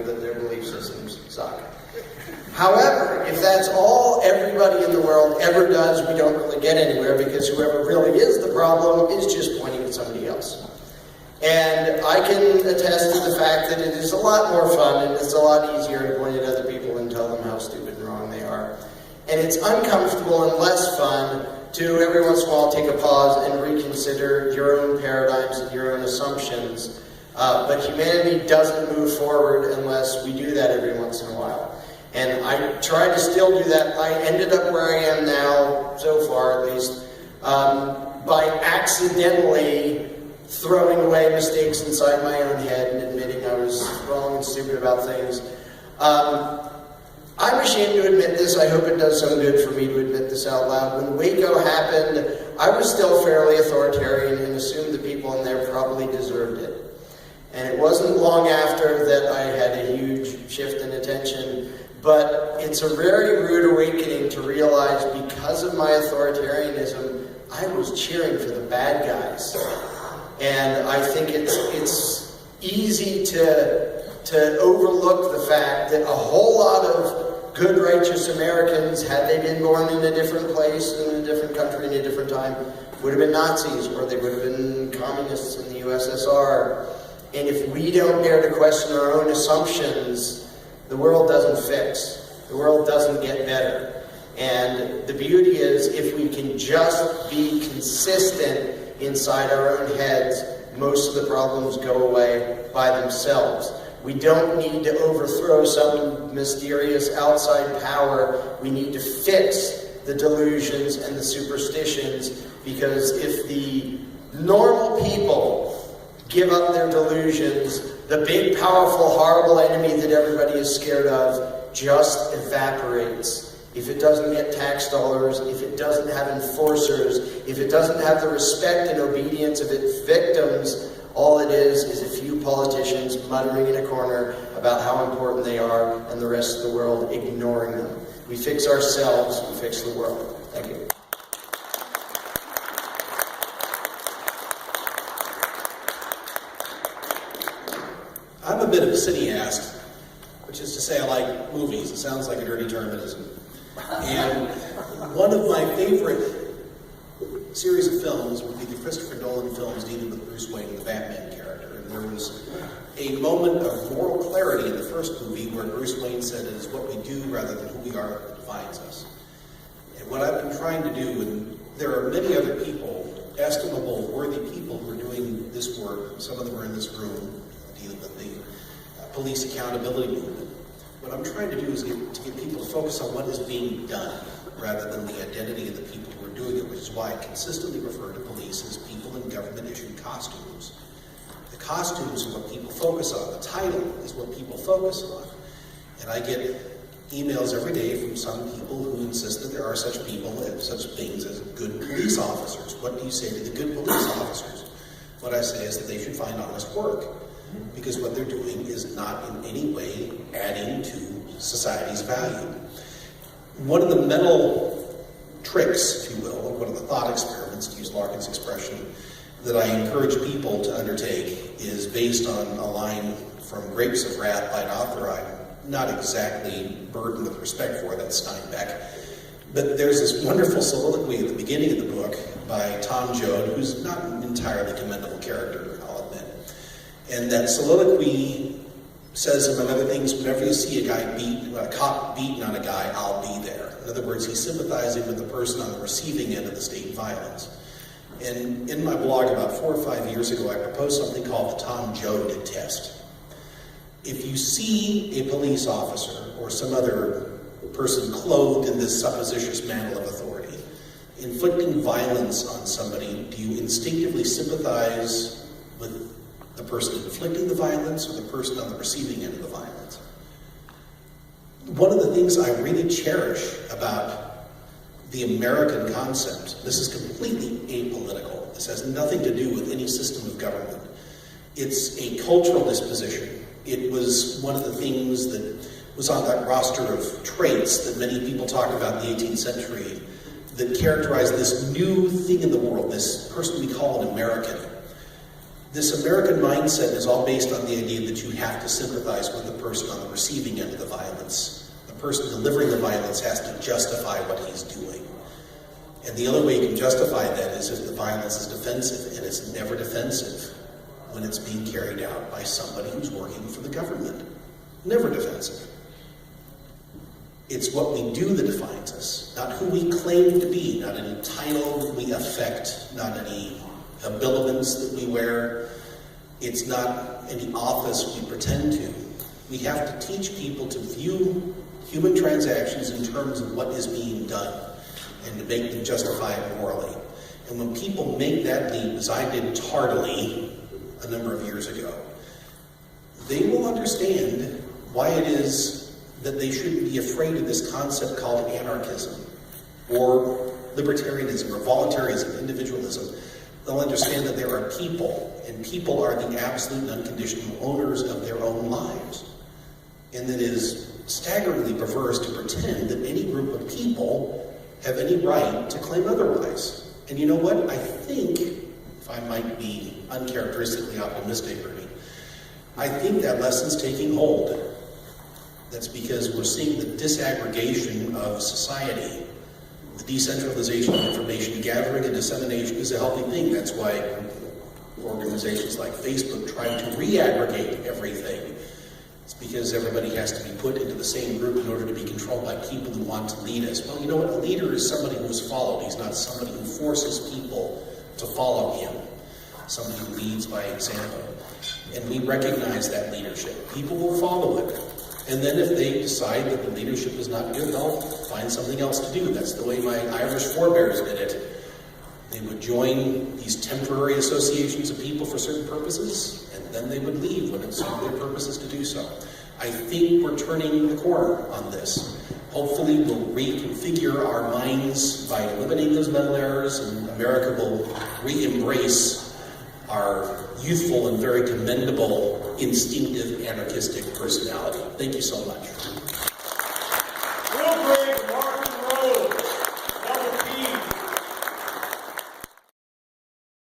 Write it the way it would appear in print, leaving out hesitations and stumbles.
that their belief systems suck. However, if that's all everybody in the world ever does, we don't really get anywhere, because whoever really is the problem is just pointing at somebody else. And I can attest to the fact that it is a lot more fun and it's a lot easier to point at other people and tell them how stupid and wrong they are. And it's uncomfortable and less fun to every once in a while take a pause and reconsider your own paradigms and your own assumptions. But humanity doesn't move forward unless we do that every once in a while. And I try to still do that. I ended up where I am now, so far at least, by accidentally throwing away mistakes inside my own head and admitting I was wrong and stupid about things. I'm ashamed to admit this. I hope it does some good for me to admit this out loud. When Waco happened, I was still fairly authoritarian and assumed the people in there probably deserved it. And it wasn't long after that I had a huge shift in attention. But it's a very rude awakening to realize, because of my authoritarianism, I was cheering for the bad guys. And I think it's easy to overlook the fact that a whole lot of good, righteous Americans, had they been born in a different place, in a different country, in a different time, would have been Nazis, or they would have been communists in the USSR. And if we don't dare to question our own assumptions, the world doesn't fix. The world doesn't get better. And the beauty is, if we can just be consistent inside our own heads, most of the problems go away by themselves. We don't need to overthrow some mysterious outside power. We need to fix the delusions and the superstitions, because if the normal people give up their delusions, the big, powerful, horrible enemy that everybody is scared of just evaporates. If it doesn't get tax dollars, if it doesn't have enforcers, if it doesn't have the respect and obedience of its victims, all it is a few politicians muttering in a corner about how important they are, and the rest of the world ignoring them. We fix ourselves, we fix the world. Thank you. I'm a bit of a cineast, which is to say I like movies. It sounds like a dirty term, it isn't. And one of my favorite series of films would be the Christopher Nolan films dealing with Bruce Wayne, the Batman character. And there was a moment of moral clarity in the first movie where Bruce Wayne said it is what we do rather than who we are that defines us. And what I've been trying to do, and there are many other people, estimable, worthy people who are doing this work, some of them are in this room, dealing with the police accountability movement. What I'm trying to do is to get people to focus on what is being done rather than the identity of the people who are doing it, which is why I consistently refer to police as people in government-issued costumes. The costumes are what people focus on. The title is what people focus on. And I get emails every day from some people who insist that there are such people and such things as good police officers. What do you say to the good police officers? What I say is that they should find honest work, because what they're doing is not in any way adding to society's value. One of the mental tricks, if you will, or one of the thought experiments, to use Larkin's expression, that I encourage people to undertake is based on a line from Grapes of Wrath by an author I'm not exactly burdened with respect for, that's Steinbeck. But there's this wonderful soliloquy at the beginning of the book by Tom Joad, who's not an entirely commendable character, I'll admit. And that soliloquy says, among other things, whenever you see a cop beating on a guy, I'll be there. In other words, he's sympathizing with the person on the receiving end of the state violence. And in my blog about 4 or 5 years ago, I proposed something called the Tom Joad test. If you see a police officer or some other person clothed in this supposititious mantle of authority inflicting violence on somebody, do you instinctively sympathize with the person inflicting the violence or the person on the receiving end of the violence? One of the things I really cherish about the American concept, this is completely apolitical, this has nothing to do with any system of government. It's a cultural disposition. It was one of the things that was on that roster of traits that many people talk about in the 18th century that characterized this new thing in the world, this person we call an American. This American mindset is all based on the idea that you have to sympathize with the person on the receiving end of the violence. The person delivering the violence has to justify what he's doing. And the only way you can justify that is if the violence is defensive, and it's never defensive when it's being carried out by somebody who's working for the government. Never defensive. It's what we do that defines us, not who we claim to be, not any title we affect, not any habiliments that we wear. It's not any office we pretend to. We have to teach people to view human transactions in terms of what is being done and to make them justify it morally. And when people make that leap, as I did tardily a number of years ago, they will understand why it is that they shouldn't be afraid of this concept called anarchism or libertarianism or voluntaryism, individualism. They'll understand that there are people, and people are the absolute and unconditional owners of their own lives. And that it is staggeringly perverse to pretend that any group of people have any right to claim otherwise. And you know what? I think, if I might be uncharacteristically optimistic, Ernie, I think that lesson's taking hold. That's because we're seeing the disaggregation of society. The decentralization of information gathering and dissemination is a healthy thing. That's why organizations like Facebook try to re-aggregate everything. It's because everybody has to be put into the same group in order to be controlled by people who want to lead us. Well, you know what? A leader is somebody who is followed. He's not somebody who forces people to follow him. Somebody who leads by example. And we recognize that leadership. People will follow it. And then if they decide that the leadership is not good, they'll find something else to do. That's the way my Irish forebears did it. They would join these temporary associations of people for certain purposes, and then they would leave when it suited their purposes to do so. I think we're turning the corner on this. Hopefully we'll reconfigure our minds by eliminating those mental errors, and America will re-embrace our youthful and very commendable, instinctive, anarchistic personality. Thank you so much.